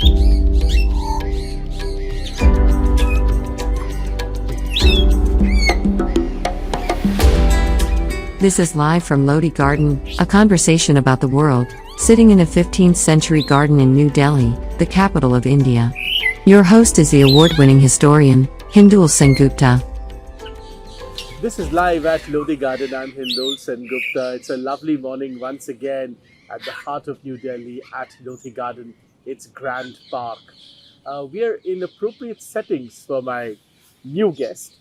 This is live from Lodhi Garden, a conversation about the world, sitting in a 15th century garden in New Delhi, the capital of India. Your host is the award-winning historian, Hindol Sengupta. This is live at Lodhi Garden. I'm Hindol Sengupta. It's a lovely morning once again at the heart of New Delhi at Lodhi Garden. It's Grand Park. We are in appropriate settings for my new guest.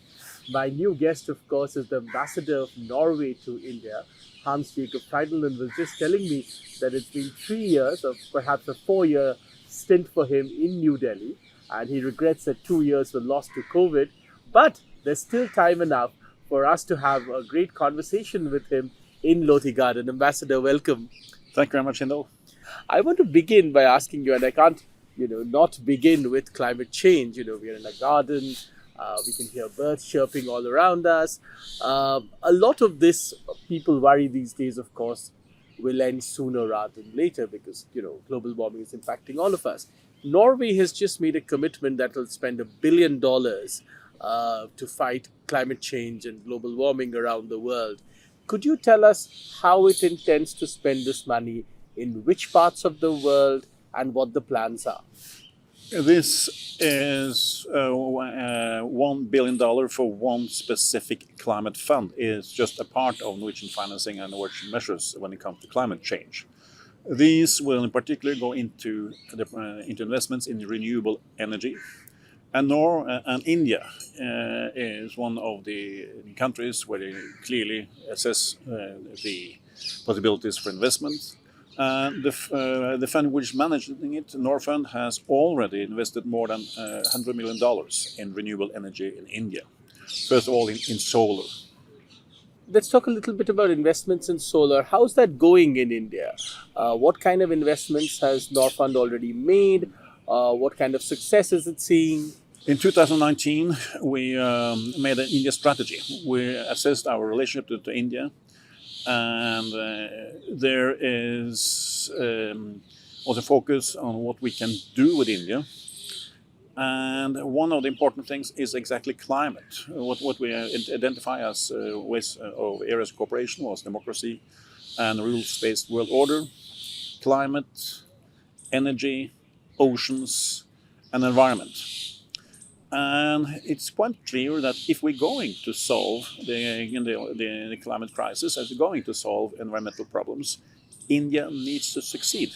My new guest, of course, is the Ambassador of Norway to India, Hans Jacob Frydenlund. Was just telling me that it's been 3 years, or perhaps a 4-year stint for him in New Delhi, and he regrets that 2 years were lost to COVID. But there's still time enough for us to have a great conversation with him in Lodhi Garden. Ambassador, welcome. Thank you very much, Hindol. I want to begin by asking you, and I can't, not begin with climate change. We are in a garden. We can hear birds chirping all around us. A lot of this, people worry these days, of course, will end sooner rather than later because, global warming is impacting all of us. Norway has just made a commitment that will spend $1 billion to fight climate change and global warming around the world. Could you tell us how it intends to spend this money, in which parts of the world, and what the plans are? This is $1 billion for one specific climate fund. It's just a part of Norwegian financing and Norwegian measures when it comes to climate change. These will in particular go into investments in renewable energy. And India is one of the countries where they clearly assess the possibilities for investment. The fund which is managing it, Norfund, has already invested more than $100 million in renewable energy in India. First of all, in solar. Let's talk a little bit about investments in solar. How's that going in India? What kind of investments has Norfund already made? What kind of success is it seeing? In 2019, we made an India strategy. We assessed our relationship to India. And there is also focus on what we can do with India. And one of the important things is exactly climate. What we identify as areas of cooperation was democracy and rules-based world order, climate, energy, oceans, and environment. And it's quite clear that if we're going to solve the climate crisis, as we're going to solve environmental problems, India needs to succeed.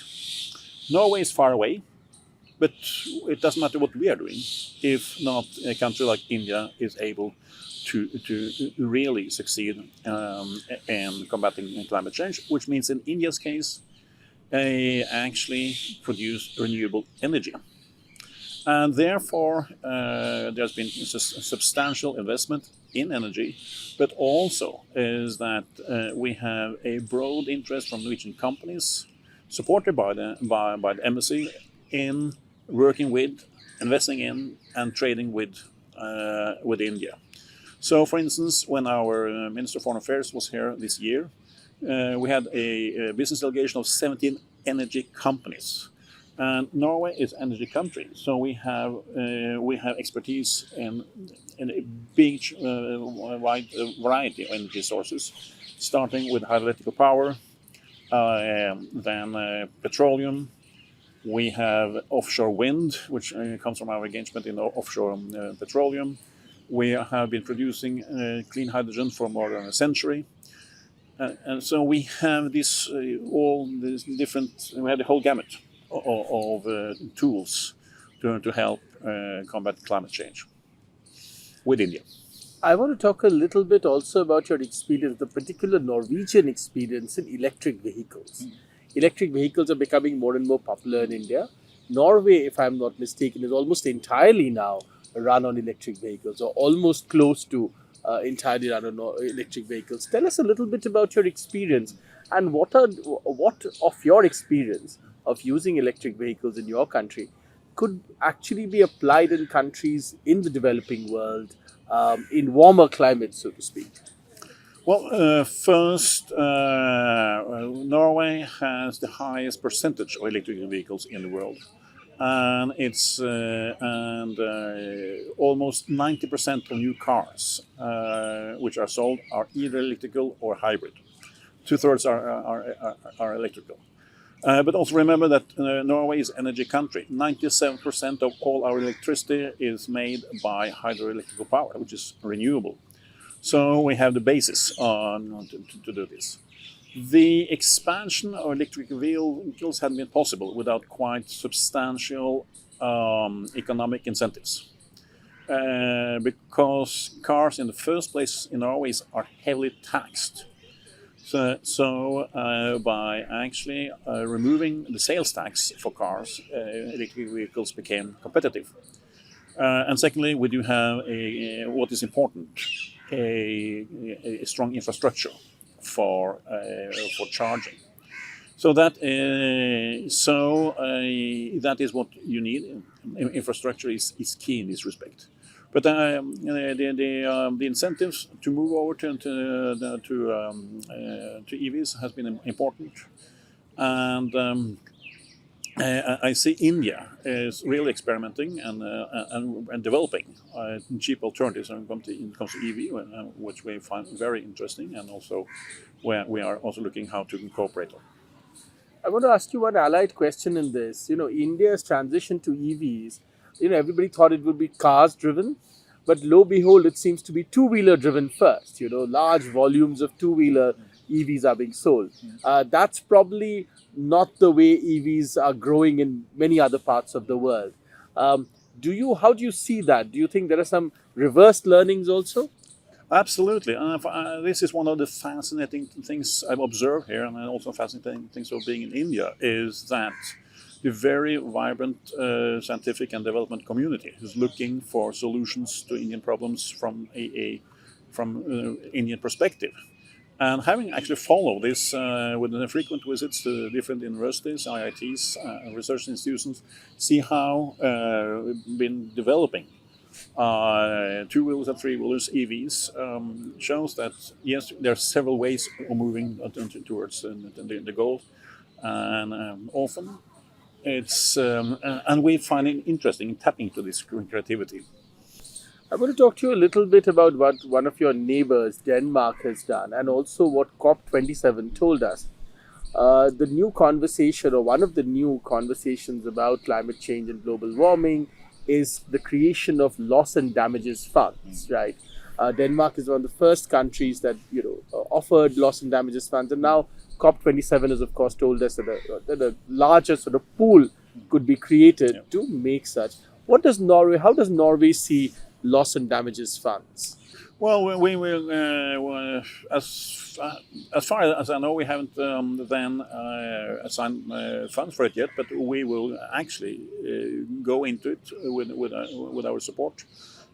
Norway is far away, but it doesn't matter what we are doing if not a country like India is able to really succeed in combating climate change, which means in India's case, they actually produce renewable energy. And therefore, there's been substantial investment in energy, but also is that we have a broad interest from Norwegian companies, supported by the embassy, in working with, investing in, and trading with India. So, for instance, when our Minister of Foreign Affairs was here this year, we had a business delegation of 17 energy companies. And Norway is an energy country, so we have expertise in a big wide variety of energy sources, starting with hydroelectric power, then petroleum. We have offshore wind, which comes from our engagement in offshore petroleum. We have been producing clean hydrogen for more than a century. And so we have all these different, we have the whole gamut of tools to help combat climate change with India. I want to talk a little bit also about your experience, the particular Norwegian experience in electric vehicles. Electric vehicles are becoming more and more popular in India. Norway, if I'm not mistaken, is almost entirely now run on electric vehicles, or almost close to entirely run on electric vehicles. Tell us a little bit about your experience, and what of your experience of using electric vehicles in your country could actually be applied in countries in the developing world, in warmer climates, so to speak. Well, first, Norway has the highest percentage of electric vehicles in the world. and almost 90% of new cars which are sold are either electrical or hybrid. Two-thirds are electrical. But also remember that Norway is an energy country. 97% of all our electricity is made by hydroelectrical power, which is renewable. So we have the basis to do this. The expansion of electric vehicles hadn't been possible without quite substantial economic incentives. Because cars in the first place in Norway are heavily taxed. So by actually removing the sales tax for cars, electric vehicles became competitive. And secondly, we do have what is important, a strong infrastructure for charging. So that is what you need. Infrastructure is key in this respect. But the incentives to move over to EVs has been important, and I see India is really experimenting and developing cheap alternatives when it comes to EV, which we find very interesting, and also where we are also looking how to incorporate. I want to ask you one allied question in this. India's transition to EVs, everybody thought it would be cars driven, but lo behold, it seems to be two-wheeler driven first. Large volumes of two-wheeler EVs are being sold. That's probably not the way EVs are growing in many other parts of the world. How do you see that? Do you think there are some reverse learnings also? Absolutely. This is one of the fascinating things I've observed here, and also fascinating things of being in India, is that the very vibrant scientific and development community is looking for solutions to Indian problems from Indian perspective. And having actually followed this with the frequent visits to different universities, IITs, research institutions, see how been developing two-wheelers and three-wheelers EVs shows that yes, there are several ways of moving towards the goal, and often it's and we find it interesting in tapping into this creativity. I want to talk to you a little bit about what one of your neighbors, Denmark, has done, and also what COP27 told us. The new conversation, or one of the new conversations about climate change and global warming, is the creation of loss and damages funds, right? Denmark is one of the first countries that offered loss and damages funds, and now COP27 has, of course, told us that a larger sort of pool could be created to make such. How does Norway see loss and damages funds? Well, we will, as far as I know, we haven't assigned funds for it yet, but we will actually go into it with our support.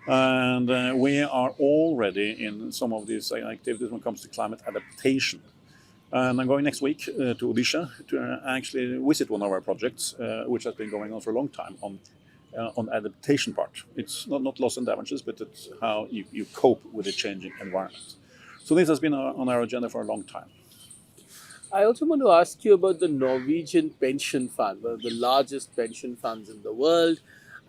And we are already in some of these activities when it comes to climate adaptation. And I'm going next week to Odisha to actually visit one of our projects, which has been going on for a long time on adaptation part. It's not loss and damages, but it's how you cope with the changing environment. So this has been on our agenda for a long time. I also want to ask you about the Norwegian pension fund, one of the largest pension funds in the world.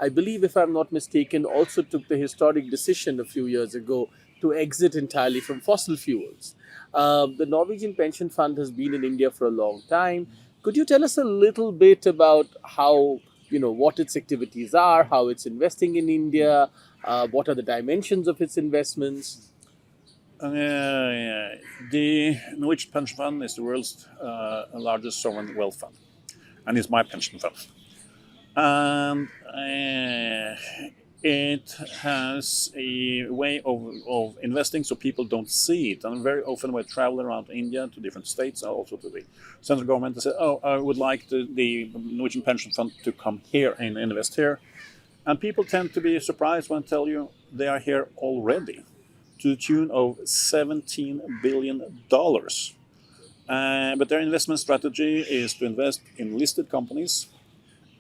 I believe, if I'm not mistaken, also took the historic decision a few years ago to exit entirely from fossil fuels. The Norwegian pension fund has been in India for a long time. Could you tell us a little bit about how, what its activities are, how it's investing in India, what are the dimensions of its investments? The Norwegian pension fund is the world's largest sovereign wealth fund, and it's my pension fund. And it has a way of investing so people don't see it. And very often when I travel around India to different states, also to the central government, they say, I would like the Norwegian pension fund to come here and invest here. And people tend to be surprised when I tell you they are here already to the tune of $17 billion. But their investment strategy is to invest in listed companies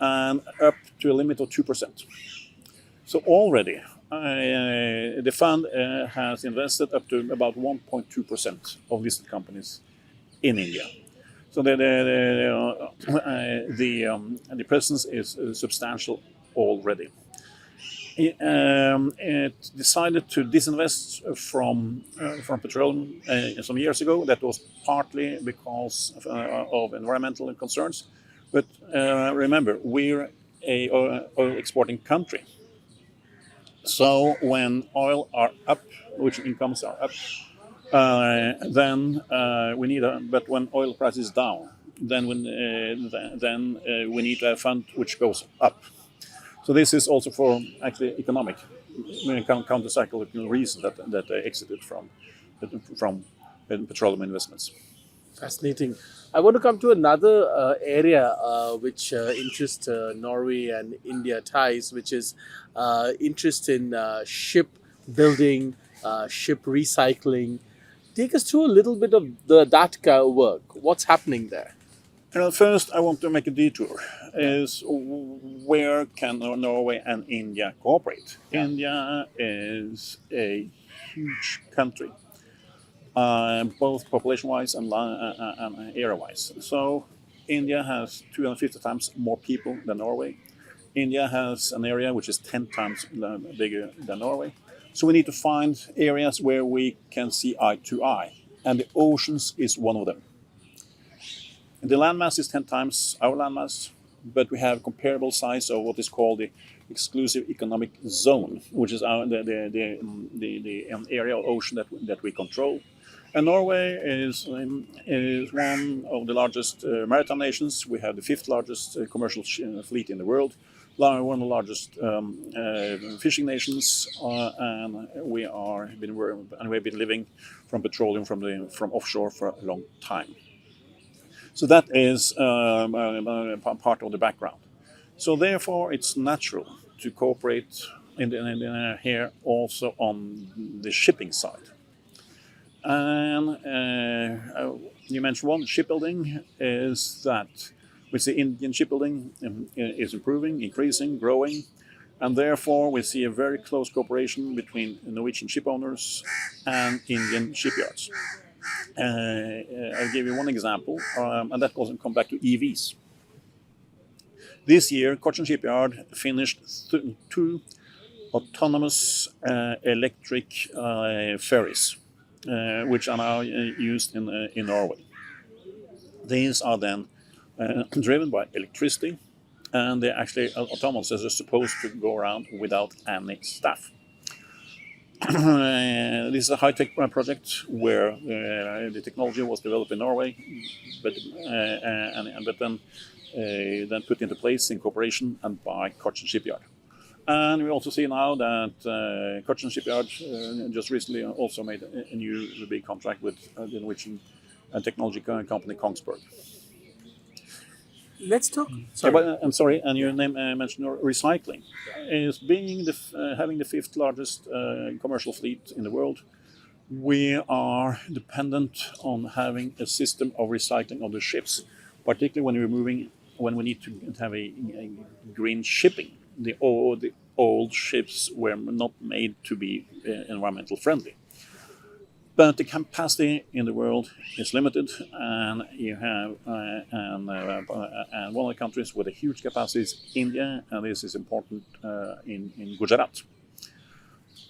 and up to a limit of 2%. So already, the fund has invested up to about 1.2% of listed companies in India. So the presence is substantial already. It decided to disinvest from petroleum some years ago. That was partly because of environmental concerns. But remember, we're a oil exporting country. So when oil are up, which incomes are up, then we need a. But when oil price is down, then we need to have a fund which goes up. So this is also for actually economic, counter-cyclical reason that they exited from petroleum investments. Fascinating. I want to come to another area which interests Norway and India ties, which is interest in ship building, ship recycling. Take us through a little bit of that kind of work. What's happening there? First, I want to make a detour. Is where can Norway and India cooperate? India is a huge country, both population-wise and area-wise. So India has 250 times more people than Norway. India has an area which is 10 times bigger than Norway. So we need to find areas where we can see eye to eye, and the oceans is one of them. The landmass is 10 times our landmass, but we have comparable size of what is called the exclusive economic zone, which is the area of ocean that we control. And Norway is one of the largest maritime nations. We have the fifth largest commercial fleet in the world, one of the largest fishing nations, and we have been living from petroleum from offshore for a long time. So that is part of the background. So therefore, it's natural to cooperate here also on the shipping side. And you mentioned one, shipbuilding, is that we see Indian shipbuilding is improving, increasing, growing, and therefore we see a very close cooperation between Norwegian ship owners and Indian shipyards. I'll give you one example, and that doesn't come back to EVs. This year, Cochin Shipyard finished two autonomous electric ferries, which are now used in Norway. These are then driven by electricity, and they're actually autonomous, as they're supposed to go around without any staff. This is a high-tech project where the technology was developed in Norway, but then put into place in cooperation and by Cochin Shipyard. And we also see now that Cochin Shipyard just recently also made a new big contract with the Norwegian technology company Kongsberg. Let's talk. I'm sorry, and your name mentioned recycling. Is being having the fifth largest commercial fleet in the world, we are dependent on having a system of recycling of the ships, particularly when we need to have a green shipping. The old ships were not made to be environmental friendly. But the capacity in the world is limited, and you have and one of the countries with a huge capacity is India, and this is important in Gujarat.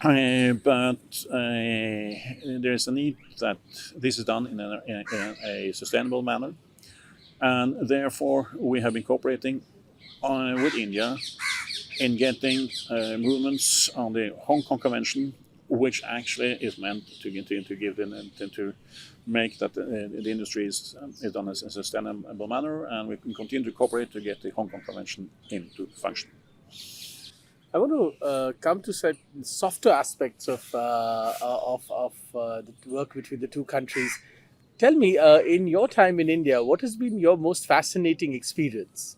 But there is a need that this is done in a sustainable manner, and therefore we have been cooperating with India in getting movements on the Hong Kong Convention, which actually is meant to make that the industry is done in a sustainable manner, and we can continue to cooperate to get the Hong Kong Convention into function. I want to come to certain softer aspects of the work between the two countries. Tell me, in your time in India, what has been your most fascinating experience?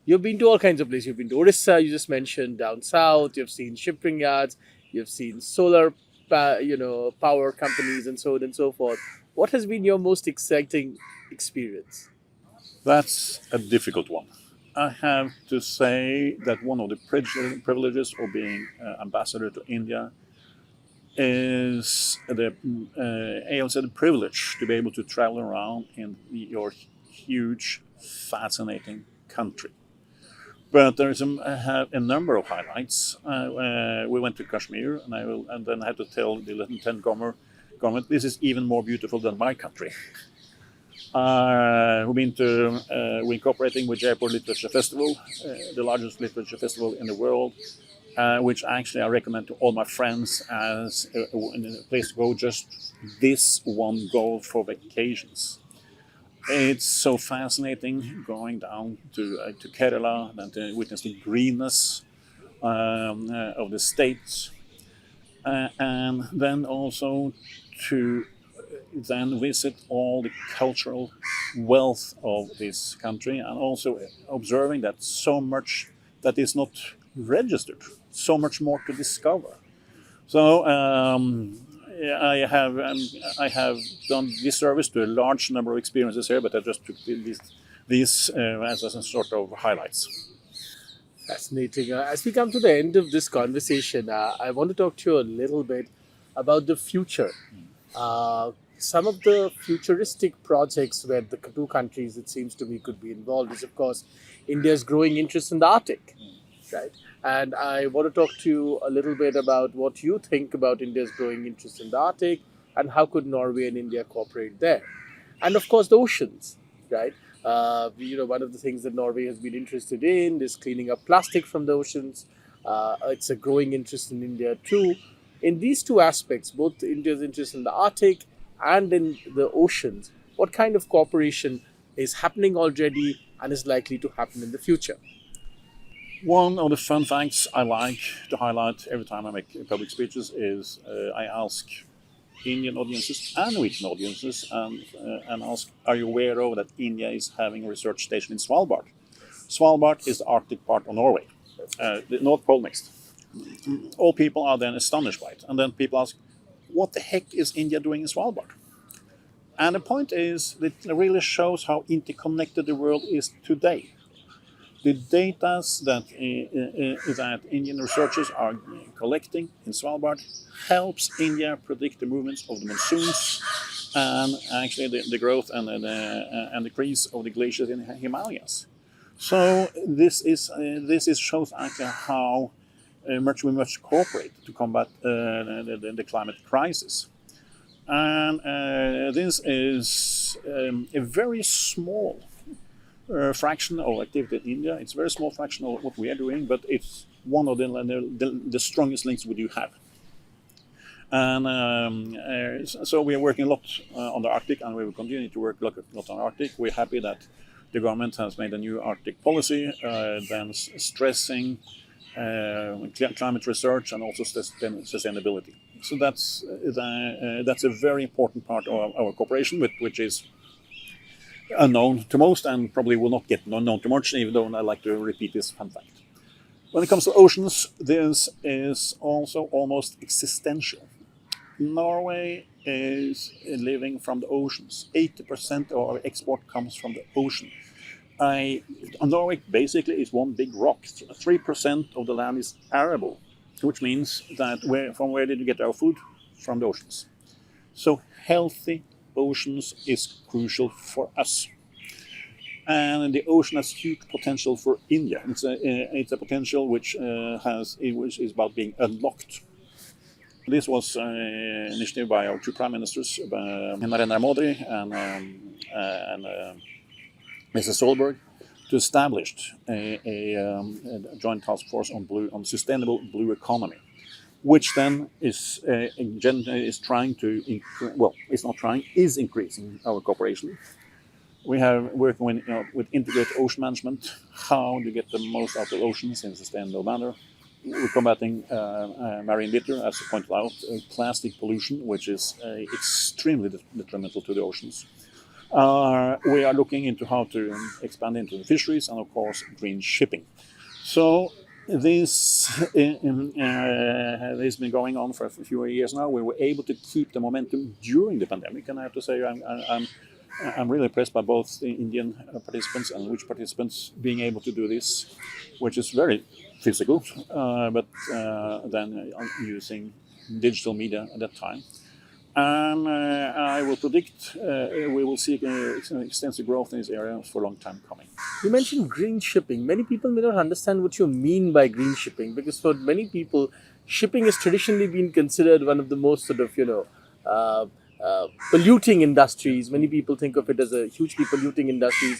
You've been to all kinds of places. You've been to Orissa, you just mentioned, down south. You've seen shipping yards. You've seen solar, power companies, and so on and so forth. What has been your most exciting experience? That's a difficult one. I have to say that one of the privileges of being ambassador to India is also the privilege to be able to travel around in your huge, fascinating country. But there's have a number of highlights. We went to Kashmir, and then I had to tell the Lieutenant government this is even more beautiful than my country. We're cooperating with Jaipur Literature Festival, the largest literature festival in the world, which actually I recommend to all my friends as a place to go. Just this one go for vacations. It's so fascinating going down to Kerala and to witness the greenness of the state, and then also to then visit all the cultural wealth of this country, and also observing that so much that is not registered, so much more to discover. So I have done this service to a large number of experiences here, but I just took these as a sort of highlights. Fascinating. As we come to the end of this conversation, I want to talk to you a little bit about the future. Some of the futuristic projects where the two countries, it seems to me, could be involved is, of course, India's growing interest in the Arctic, right? And I want to talk to you a little bit about what you think about India's growing interest in the Arctic and how could Norway and India cooperate there. And of course, the oceans, right? One of the things that Norway has been interested in is cleaning up plastic from the oceans. It's a growing interest in India too. In these two aspects, both India's interest in the Arctic and in the oceans, what kind of cooperation is happening already and is likely to happen in the future? One of the fun facts I like to highlight every time I make public speeches is I ask Indian audiences and Norwegian audiences and ask, are you aware of that India is having a research station in Svalbard? Svalbard is the Arctic part of Norway, the North Pole next. All people are then astonished by it. And then people ask, what the heck is India doing in Svalbard? And the point is, that it really shows how interconnected the world is today. The data that Indian researchers are collecting in Svalbard helps India predict the movements of the monsoons and actually the growth and the decrease of the glaciers in the Himalayas. So this shows actually how much we must cooperate to combat the climate crisis. And this is a very small fraction of activity in India. It's a very small fraction of what we are doing, but it's one of the strongest links we do have. And so we are working a lot on the Arctic, and we will continue to work a lot on the Arctic. We're happy that the government has made a new Arctic policy, then stressing climate research and also sustainability. So that's a very important part of our cooperation, which is unknown to most and probably will not get known to much, even though I like to repeat this fun fact. When it comes to oceans, this is also almost existential. Norway is living from the oceans. 80% of our export comes from the ocean. Norway basically is one big rock. 3% of the land is arable, which means that from where did we get our food? From the oceans. So healthy oceans is crucial for us. And the ocean has huge potential for India. It's a potential which is about being unlocked. This was an initiative by our two prime ministers, Narendra Modi and Mrs. Solberg, to establish a joint task force on sustainable blue economy, which then is trying to is increasing our cooperation. We have worked with integrated ocean management, how to get the most out of oceans in a sustainable manner. We're combating marine litter, as you pointed out, plastic pollution, which is extremely detrimental to the oceans. We are looking into how to expand into the fisheries and, of course, green shipping. So this has been going on for a few years now. We were able to keep the momentum during the pandemic, and I have to say I'm really impressed by both the Indian participants and Norwegian participants being able to do this, which is very physical, but then using digital media at that time. And I will predict we will see extensive growth in this area for a long time coming. You mentioned green shipping. Many people may not understand what you mean by green shipping, because for many people, shipping has traditionally been considered one of the most sort of, polluting industries. Many people think of it as a hugely polluting industry.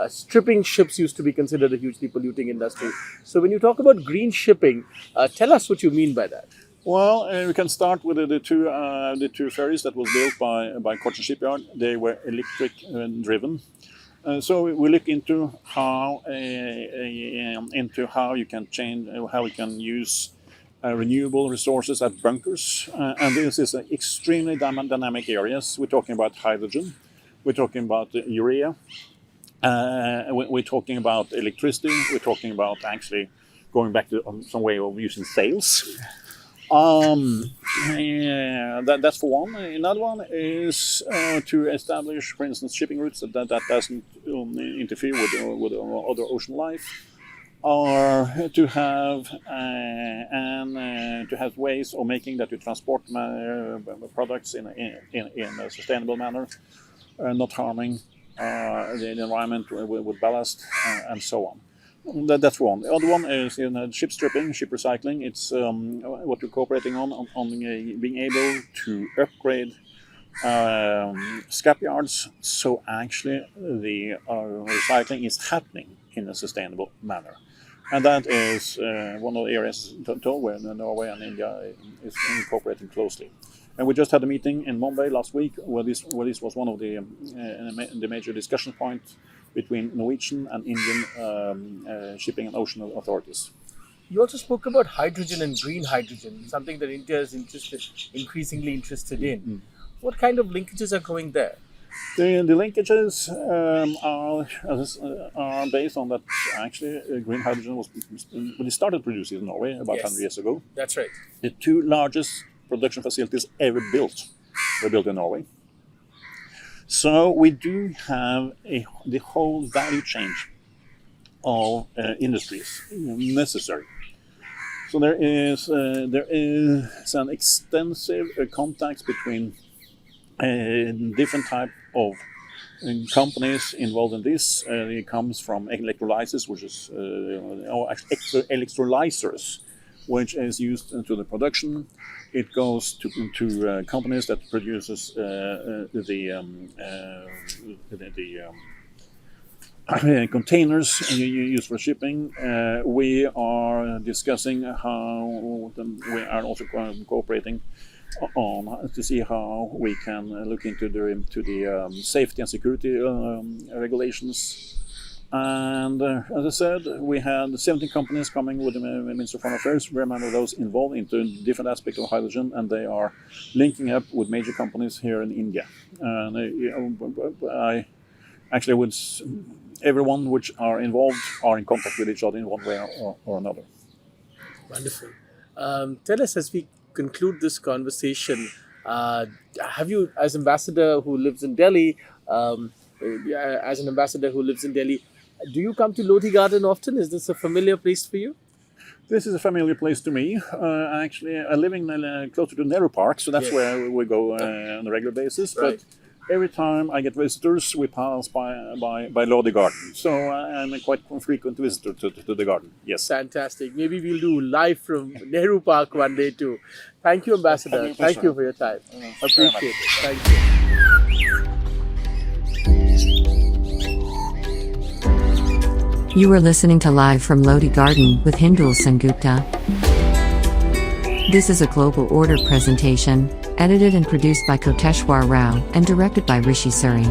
Stripping ships used to be considered a hugely polluting industry. So when you talk about green shipping, tell us what you mean by that. Well, we can start with the two ferries that was built by Cochin Shipyard. They were electric driven. So we look into how you can change, how we can use renewable resources as bunkers, and this is an extremely dynamic areas. We're talking about hydrogen, we're talking about urea, we're talking about electricity, we're talking about actually going back to some way of using sails. That's for one. Another one is to establish, for instance, shipping routes that doesn't interfere with other ocean life, or to have ways of making that you transport products in a sustainable manner, not harming the environment with ballast and so on. That's one. The other one is ship stripping, ship recycling. It's what we're cooperating on being able to upgrade scrapyards, so actually the recycling is happening in a sustainable manner. And that is one of the areas where Norway and India is cooperating closely. And we just had a meeting in Mumbai last week where this was one of the major discussion points between Norwegian and Indian shipping and ocean authorities. You also spoke about hydrogen and green hydrogen, something that India is increasingly interested in. Mm-hmm. What kind of linkages are going there? The linkages are based on that actually green hydrogen was when it started producing in Norway about 100 years ago. That's right. The two largest production facilities ever built were built in Norway. So we do have the whole value chain of industries necessary. So there is an extensive contacts between different type of companies involved in this. It comes from electrolysis, which is electrolyzers, which is used into the production. It goes to companies that produces containers you use for shipping. We are discussing how we are also cooperating on to see how we can look into the safety and security regulations. And as I said, we had 17 companies coming with the Minister of Foreign Affairs, very many of those involved into different aspects of hydrogen, and they are linking up with major companies here in India. And I actually would, everyone which are involved are in contact with each other in one way or another. Wonderful. Tell us, as we conclude this conversation, have you, as ambassador who lives in Delhi, do you come to Lodhi Garden often? Is this a familiar place for you? This is a familiar place to me. Actually, I live in closer to Nehru Park, so that's where we go on a regular basis. Right. But every time I get visitors, we pass by Lodhi Garden. So I'm a quite frequent visitor to the garden. Yes. Fantastic. Maybe we'll do live from Nehru Park one day too. Thank you, Ambassador. Thank you for your time. Appreciate it. Thank you. You were listening to Live from Lodhi Garden with Hindol Sengupta. This is a Global Order presentation, edited and produced by Koteshwar Rao and directed by Rishi Suri.